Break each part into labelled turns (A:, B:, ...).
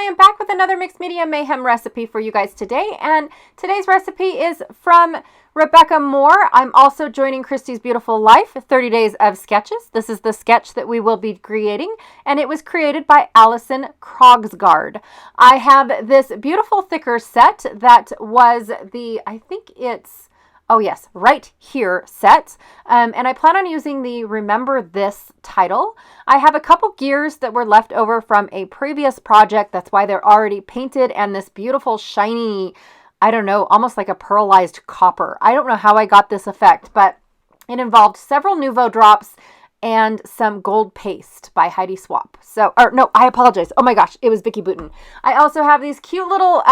A: I am back with another Mixed Media Mayhem recipe for you guys today, and today's recipe is from Rebecca Moore. I'm also joining Christy's Beautiful Life, 30 Days of Sketches. This is the sketch that we will be creating, and it was created by Allison Krogsgard. I have this beautiful thicker set that was the, I think it's, oh yes, right here set. And I plan on using the Remember This title. I have a couple gears that were left over from a previous project. That's why they're already painted, and this beautiful shiny, I don't know, almost like a pearlized copper. I don't know how I got this effect, but it involved several Nuvo drops and some gold paste by Heidi Swap. So, or no, I apologize. Oh my gosh, it was Vicky Booten. I also have these cute little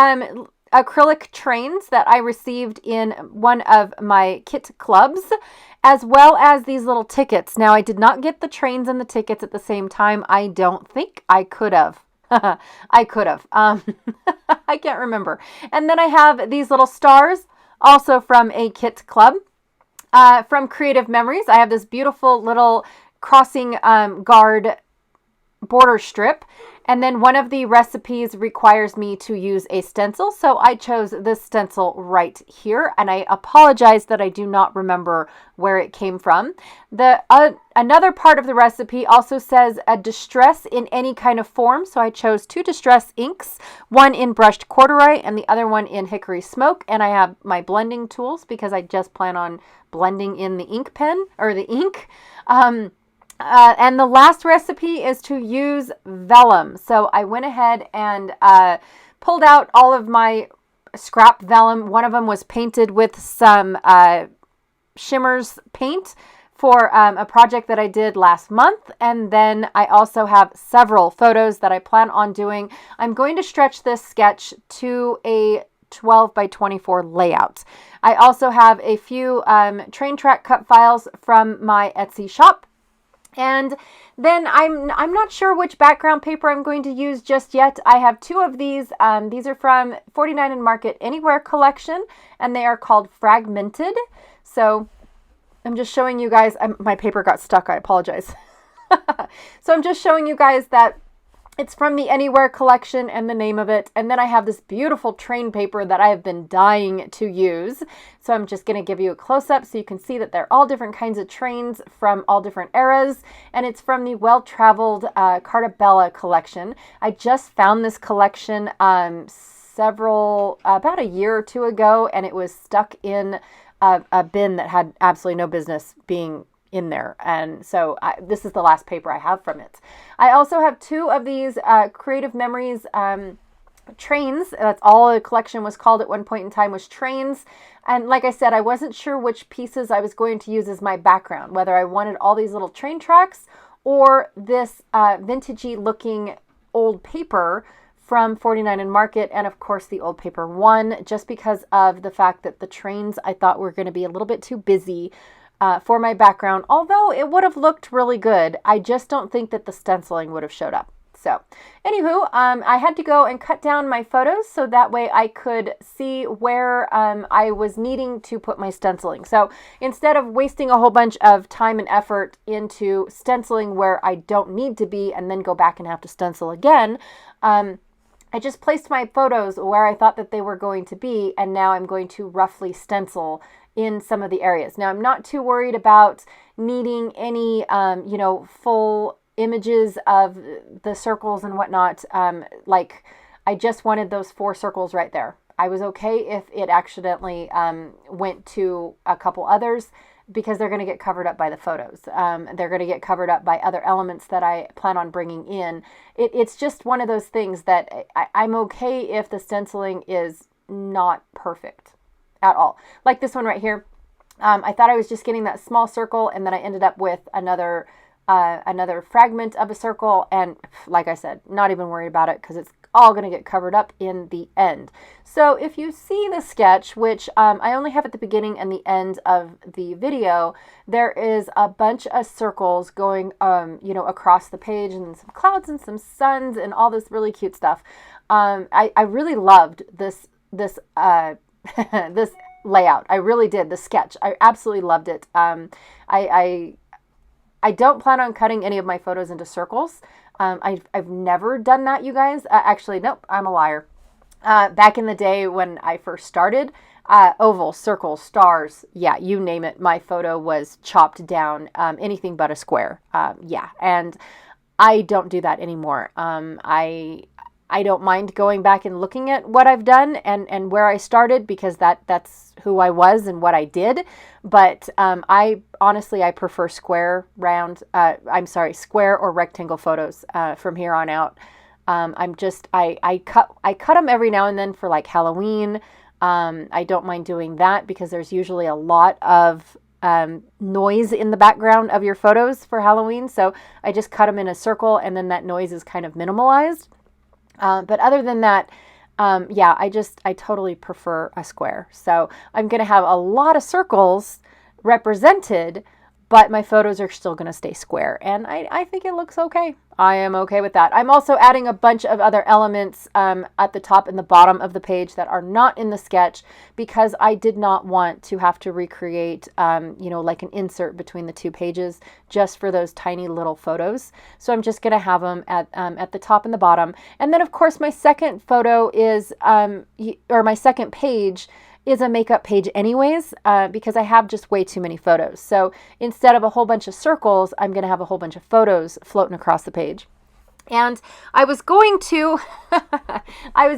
A: acrylic trains that I received in one of my kit clubs, as well as these little tickets. Now, I did not get the trains and the tickets at the same time. I don't think I could have. I could have. I can't remember. And then I have these little stars, also from a kit club. From Creative Memories, I have this beautiful little crossing guard border strip. And then one of the recipes requires me to use a stencil, so I chose this stencil right here, and I apologize that I do not remember where it came from. Another part of the recipe also says a distress in any kind of form, so I chose two distress inks, one in brushed corduroy and the other one in hickory smoke, and I have my blending tools because I just plan on blending in the ink pen, or the ink. And the last recipe is to use vellum. So I went ahead and pulled out all of my scrap vellum. One of them was painted with some Shimmers paint for a project that I did last month. And then I also have several photos that I plan on doing. I'm going to stretch this sketch to a 12 by 24 layout. I also have a few train track cut files from my Etsy shop. And then I'm not sure which background paper I'm going to use just yet. I have two of these. These are from 49 and Market Anywhere collection, and they are called Fragmented. So I'm just showing you guys. My paper got stuck. I apologize. So I'm just showing you guys that it's from the Anywhere collection and the name of it. And then I have this beautiful train paper that I have been dying to use. So I'm just going to give you a close-up so you can see that they're all different kinds of trains from all different eras. And it's from the Well-Traveled Carta Bella collection. I just found this collection about a year or two ago, and it was stuck in a bin that had absolutely no business being in there, and so this is the last paper I have from it. I also have two of these Creative Memories trains. That's all the collection was called at one point in time, was trains. And like I said, I wasn't sure which pieces I was going to use as my background, whether I wanted all these little train tracks or this vintagey looking old paper from 49 and Market, and of course the old paper one, just because of the fact that the trains I thought were going to be a little bit too busy for my background, although it would have looked really good. I just don't think that the stenciling would have showed up. So anywho, I had to go and cut down my photos so that way I could see where I was needing to put my stenciling. So instead of wasting a whole bunch of time and effort into stenciling where I don't need to be and then go back and have to stencil again, I just placed my photos where I thought that they were going to be, and now I'm going to roughly stencil in some of the areas. Now, I'm not too worried about needing any, full images of the circles and whatnot. Like, I just wanted those 4 circles right there. I was okay if it accidentally went to a couple others, because they're going to get covered up by the photos. They're going to get covered up by other elements that I plan on bringing in. It's just one of those things that I'm okay if the stenciling is not perfect at all. Like this one right here. I thought I was just getting that small circle, and then I ended up with another fragment of a circle. And like I said, not even worried about it because it's all going to get covered up in the end. So if you see the sketch, which I only have at the beginning and the end of the video, there is a bunch of circles going, across the page, and some clouds and some suns and all this really cute stuff. I really loved this this layout. I really did. The sketch. I absolutely loved it. I don't plan on cutting any of my photos into circles. I've never done that, you guys. Actually, nope, I'm a liar. Back in the day when I first started, oval, circles, stars, yeah, you name it. My photo was chopped down, anything but a square. Yeah, and I don't do that anymore. I don't mind going back and looking at what I've done and where I started, because that's who I was and what I did. But I honestly prefer square or rectangle photos from here on out. I cut them every now and then for like Halloween. I don't mind doing that because there's usually a lot of noise in the background of your photos for Halloween. So I just cut them in a circle, and then that noise is kind of minimalized. But other than that, yeah, I totally prefer a square. So I'm going to have a lot of circles represented, but my photos are still going to stay square. And I think it looks okay. I am okay with that. I'm also adding a bunch of other elements at the top and the bottom of the page that are not in the sketch, because I did not want to have to recreate, like an insert between the two pages just for those tiny little photos. So I'm just going to have them at the top and the bottom. And then, of course, my second photo is, or my second page is a makeup page anyways, because I have just way too many photos. So instead of a whole bunch of circles, I'm going to have a whole bunch of photos floating across the page. And I was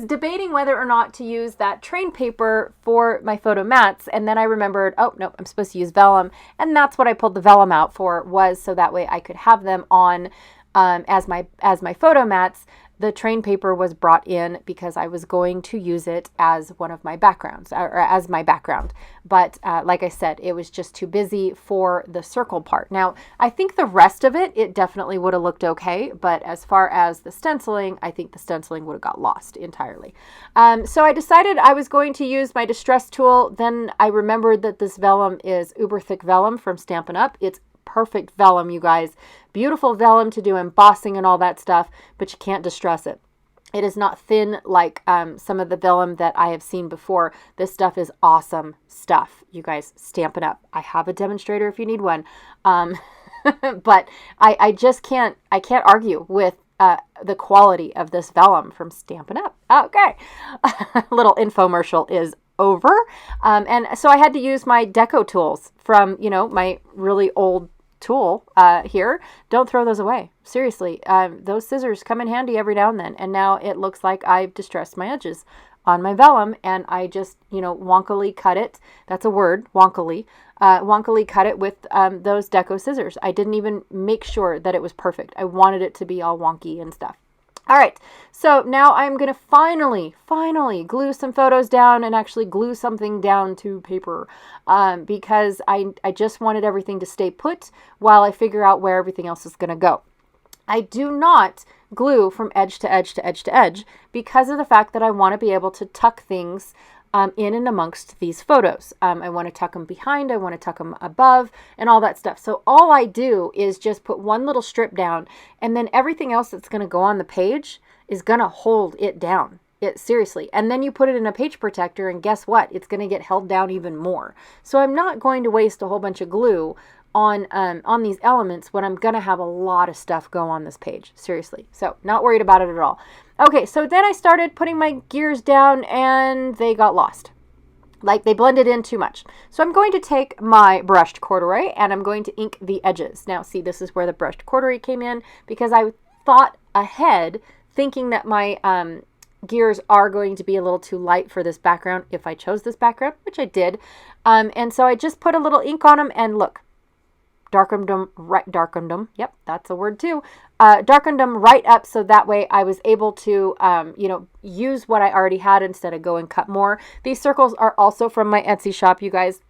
A: debating whether or not to use that train paper for my photo mats. And then I remembered, oh, no, I'm supposed to use vellum. And that's what I pulled the vellum out for, was so that way I could have them on as my photo mats. The train paper was brought in because I was going to use it as one of my backgrounds, or as my background. But like I said, it was just too busy for the circle part. Now, I think the rest of it definitely would have looked okay. But as far as the stenciling, I think the stenciling would have got lost entirely. So I decided I was going to use my distress tool. Then I remembered that this vellum is uber thick vellum from Stampin' Up. It's perfect vellum, you guys. Beautiful vellum to do embossing and all that stuff, but you can't distress it. It is not thin like some of the vellum that I have seen before. This stuff is awesome stuff, you guys. Stampin' Up. I have a demonstrator if you need one. But I just can't argue with the quality of this vellum from Stampin' Up. Okay. Little infomercial is over. And so I had to use my deco tools from, my really old tool here. Don't throw those away. Seriously. Those scissors come in handy every now and then. And now it looks like I've distressed my edges on my vellum, and I just, wonkily cut it. That's a word, wonkily. Wonkily cut it with those deco scissors. I didn't even make sure that it was perfect. I wanted it to be all wonky and stuff. All right, so now I'm going to finally glue some photos down and actually glue something down to paper because I just wanted everything to stay put while I figure out where everything else is going to go. I do not glue from edge to edge to edge to edge because of the fact that I want to be able to tuck things in and amongst these photos. I want to tuck them behind, I want to tuck them above, and all that stuff. So all I do is just put one little strip down, and then everything else that's going to go on the page is going to hold it down. Seriously. And then you put it in a page protector, and guess what? It's going to get held down even more. So I'm not going to waste a whole bunch of glue on these elements when I'm going to have a lot of stuff go on this page. Seriously. So not worried about it at all. Okay, so then I started putting my gears down and they got lost. Like they blended in too much. So I'm going to take my brushed corduroy and I'm going to ink the edges. Now see, this is where the brushed corduroy came in because I thought ahead thinking that my gears are going to be a little too light for this background if I chose this background, which I did. And so I just put a little ink on them and look. Darkened them, yep, that's a word too. Darkened them right up so that way I was able to, use what I already had instead of go and cut more. These circles are also from my Etsy shop, you guys.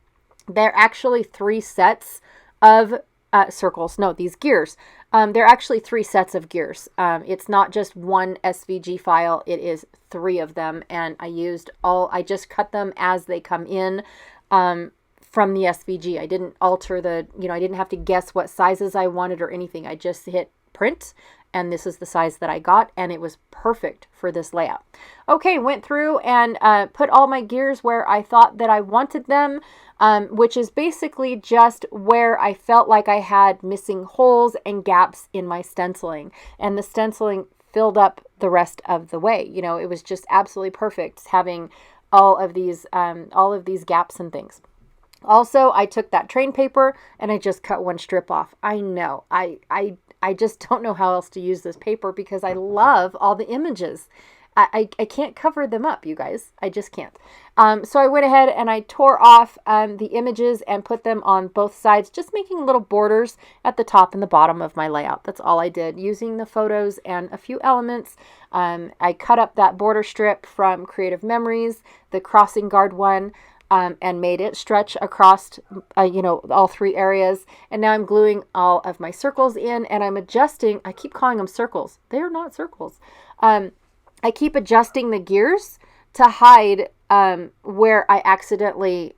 A: They're actually 3 sets of circles. No, these gears. They're actually 3 sets of gears. It's not just one SVG file. It is 3 of them, and I just cut them as they come in. From the SVG. I didn't alter I didn't have to guess what sizes I wanted or anything. I just hit print and this is the size that I got and it was perfect for this layout. Okay, went through and put all my gears where I thought that I wanted them. which is basically just where I felt like I had missing holes and gaps in my stenciling. And the stenciling filled up the rest of the way. You know, it was just absolutely perfect having all of these gaps and things. Also, I took that train paper and I just cut one strip off. I know, I just don't know how else to use this paper because I love all the images. I can't cover them up, you guys. I just can't. So I went ahead and I tore off the images and put them on both sides, just making little borders at the top and the bottom of my layout. That's all I did, using the photos and a few elements. I cut up that border strip from Creative Memories, the crossing guard one, and made it stretch across, all three areas. And now I'm gluing all of my circles in, and I'm adjusting. I keep calling them circles. They are not circles. I keep adjusting the gears to hide where I accidentally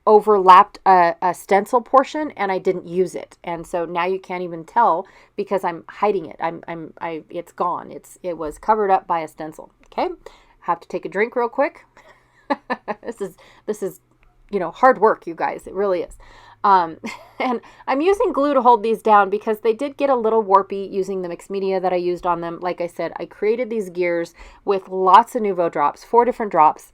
A: overlapped a stencil portion and I didn't use it. And so now you can't even tell because I'm hiding it. It's gone. It was covered up by a stencil. Okay. Have to take a drink real quick. This is, hard work, you guys. It really is. And I'm using glue to hold these down because they did get a little warpy using the mixed media that I used on them. Like I said, I created these gears with lots of Nuvo drops, 4 different drops,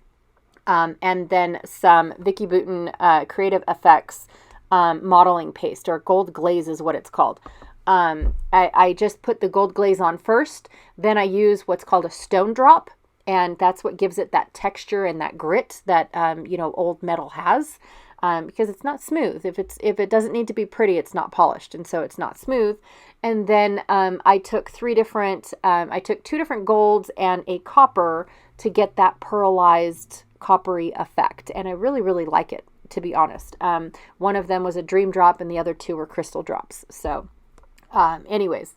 A: and then some Vicki Boutin Creative Effects modeling paste, or gold glaze is what it's called. I just put the gold glaze on first, then I use what's called a stone drop. And that's what gives it that texture and that grit that, old metal has, because it's not smooth. If it doesn't need to be pretty, it's not polished. And so it's not smooth. And then I took 2 different golds and a copper to get that pearlized coppery effect. And I really, really like it, to be honest. One of them was a dream drop and the other 2 were crystal drops. So anyways.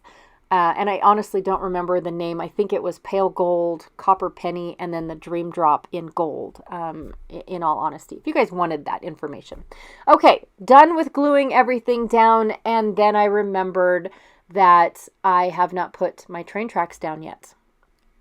A: And I honestly don't remember the name. I think it was pale gold, copper penny, and then the dream drop in gold, in all honesty, if you guys wanted that information. Okay, done with gluing everything down. And then I remembered that I have not put my train tracks down yet.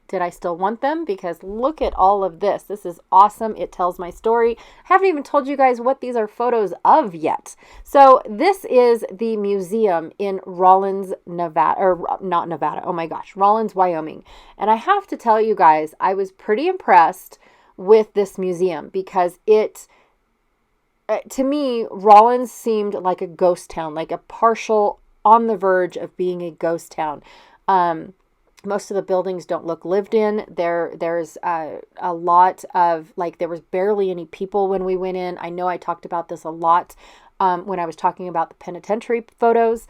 A: Did I still want them? Because look at all of this. This is awesome. It tells my story. I haven't even told you guys what these are photos of yet. So this is the museum in Rawlins, Nevada, or not Nevada. Oh my gosh, Rawlins, Wyoming. And I have to tell you guys, I was pretty impressed with this museum because to me, Rawlins seemed like a ghost town, like a partial on the verge of being a ghost town. Most of the buildings don't look lived in. There's a lot of, there was barely any people when we went in. I know I talked about this a lot when I was talking about the penitentiary photos.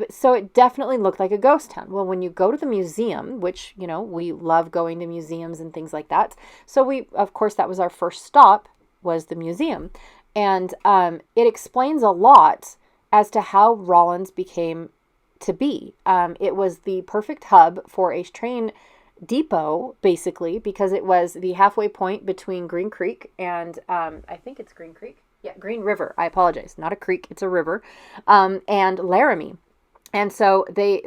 A: So it definitely looked like a ghost town. Well, when you go to the museum, which, we love going to museums and things like that. So of course, that was our first stop, was the museum. And it explains a lot as to how Rawlins became to be. It was the perfect hub for a train depot, basically, because it was the halfway point between Green Creek and I think it's Green Creek. Yeah, Green River. I apologize. Not a creek, it's a river. And Laramie. And so they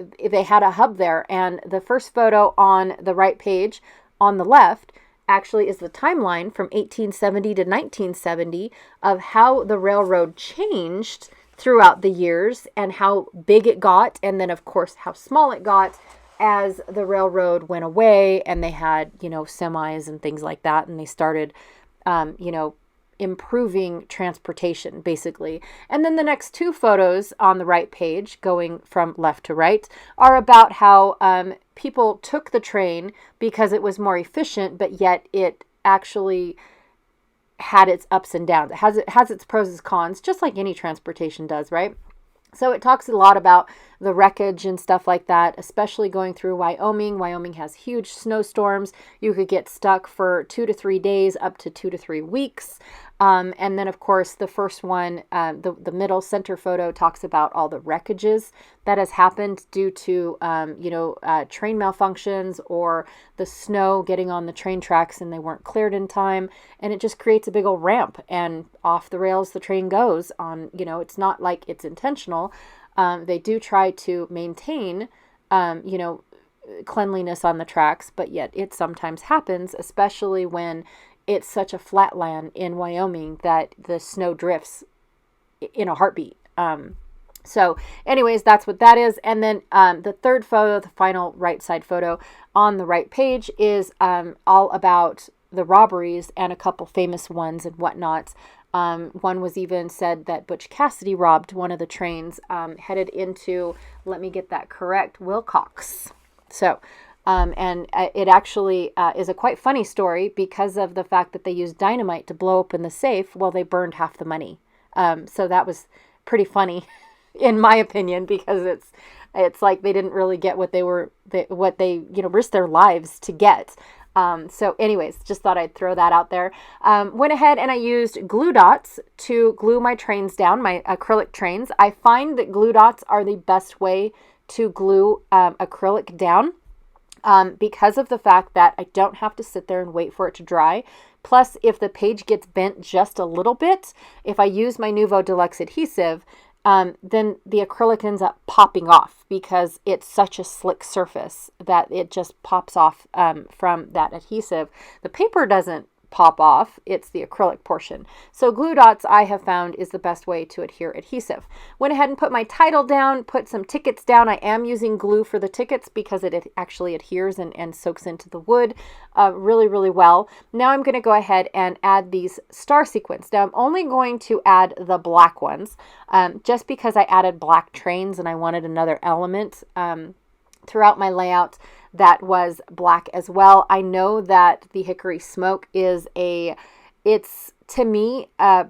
A: had a hub there. And the first photo on the right page on the left actually is the timeline from 1870 to 1970 of how the railroad changed throughout the years and how big it got, and then of course how small it got as the railroad went away and they had, semis and things like that, and they started improving transportation, basically. And then the next 2 photos on the right page, going from left to right, are about how people took the train because it was more efficient, but yet it actually had its ups and downs. It has its pros and cons, just like any transportation does, right? So it talks a lot about the wreckage and stuff like that, especially going through Wyoming. Wyoming has huge snowstorms. You could get stuck for 2 to 3 days, up to 2 to 3 weeks. And then, of course, the first one, the middle center photo talks about all the wreckages that has happened due to, train malfunctions or the snow getting on the train tracks and they weren't cleared in time. And it just creates a big old ramp and off the rails the train goes on. It's not like it's intentional. They do try to maintain, cleanliness on the tracks, but yet it sometimes happens, especially when it's such a flat land in Wyoming that the snow drifts in a heartbeat. So anyways, that's what that is. And then the third photo, the final right side photo on the right page, is all about the robberies and a couple famous ones and whatnot. One was even said that Butch Cassidy robbed one of the trains headed into, let me get that correct, Wilcox. So, and it actually is a quite funny story because of the fact that they used dynamite to blow open the safe while they burned half the money. So that was pretty funny, in my opinion, because it's like they didn't really get what they risked their lives to get. So anyways, just thought I'd throw that out there. Went ahead and I used glue dots to glue my trains down, my acrylic trains. I find that glue dots are the best way to glue acrylic down because of the fact that I don't have to sit there and wait for it to dry. Plus, if the page gets bent just a little bit, if I use my Nuvo Deluxe adhesive, then the acrylic ends up popping off because it's such a slick surface that it just pops off from that adhesive. The paper doesn't pop off, it's the acrylic portion. So glue dots, I have found, is the best way to adhere adhesive. Went ahead and put my title down, put some tickets down. I am using glue for the tickets because it actually adheres and soaks into the wood really, really well. Now I'm going to go ahead and add these star sequins. Now I'm only going to add the black ones just because I added black trains and I wanted another element throughout my layout that was black as well. I know that the hickory smoke is it's to me a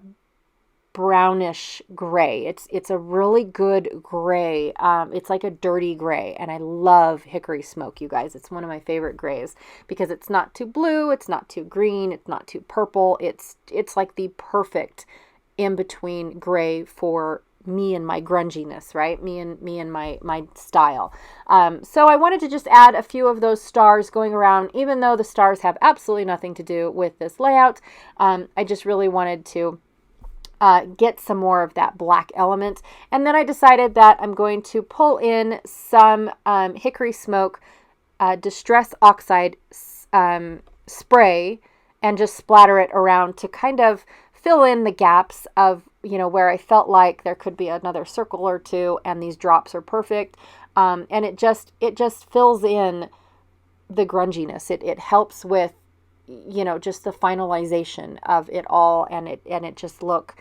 A: brownish gray. It's a really good gray. It's like a dirty gray, and I love hickory smoke, you guys. It's one of my favorite grays because it's not too blue, it's not too green, it's not too purple. It's like the perfect in between gray for me and my grunginess, right? Me and my style. So I wanted to just add a few of those stars going around, even though the stars have absolutely nothing to do with this layout. I just really wanted to get some more of that black element. And then I decided that I'm going to pull in some hickory smoke Distress Oxide spray and just splatter it around to kind of fill in the gaps of, where I felt like there could be another circle or two, and these drops are perfect. And it just fills in the grunginess. It helps with, just the finalization of it all, and it just look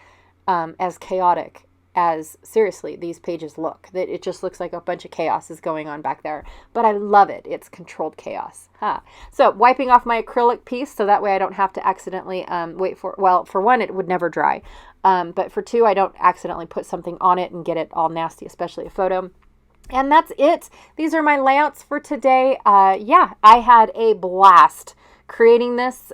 A: as chaotic as, seriously, these pages look. That it just looks like a bunch of chaos is going on back there. But I love it. It's controlled chaos. So wiping off my acrylic piece so that way I don't have to accidentally for one, it would never dry. But for two, I don't accidentally put something on it and get it all nasty, especially a photo. And that's it. These are my layouts for today. I had a blast creating this.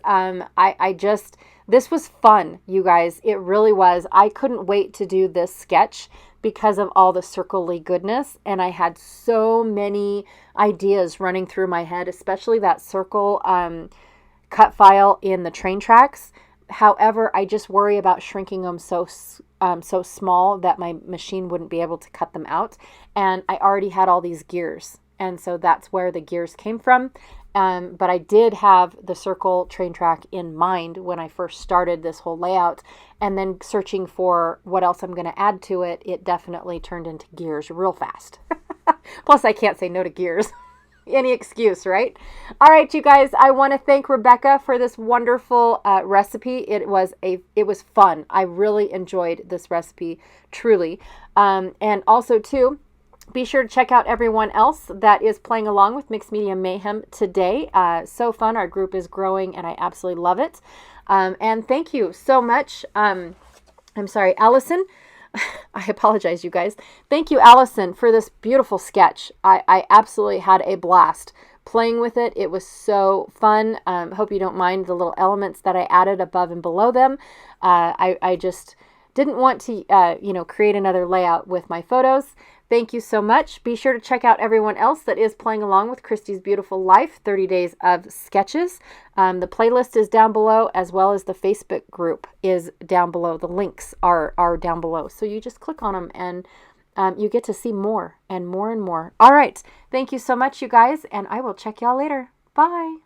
A: This was fun, you guys. It really was. I couldn't wait to do this sketch because of all the circle-y goodness. And I had so many ideas running through my head, especially that circle cut file in the train tracks. However, I just worry about shrinking them so small that my machine wouldn't be able to cut them out. And I already had all these gears. And so that's where the gears came from. But I did have the circle train track in mind when I first started this whole layout, and then searching for what else I'm going to add to it, it definitely turned into gears real fast. Plus, I can't say no to gears. Any excuse, right? All right, you guys, I want to thank Rebecca for this wonderful recipe. It was fun. I really enjoyed this recipe, truly. And also, too, be sure to check out everyone else that is playing along with Mixed Media Mayhem today. So fun. Our group is growing, and I absolutely love it. And thank you so much. I'm sorry, Allison. I apologize, you guys. Thank you, Allison, for this beautiful sketch. I absolutely had a blast playing with it. It was so fun. Hope you don't mind the little elements that I added above and below them. I just didn't want to, create another layout with my photos. Thank you so much. Be sure to check out everyone else that is playing along with Christy's Beautiful Life, 30 Days of Sketches. The playlist is down below, as well as the Facebook group is down below. The links are down below. So you just click on them and you get to see more and more and more. All right. Thank you so much, you guys, and I will check y'all later. Bye.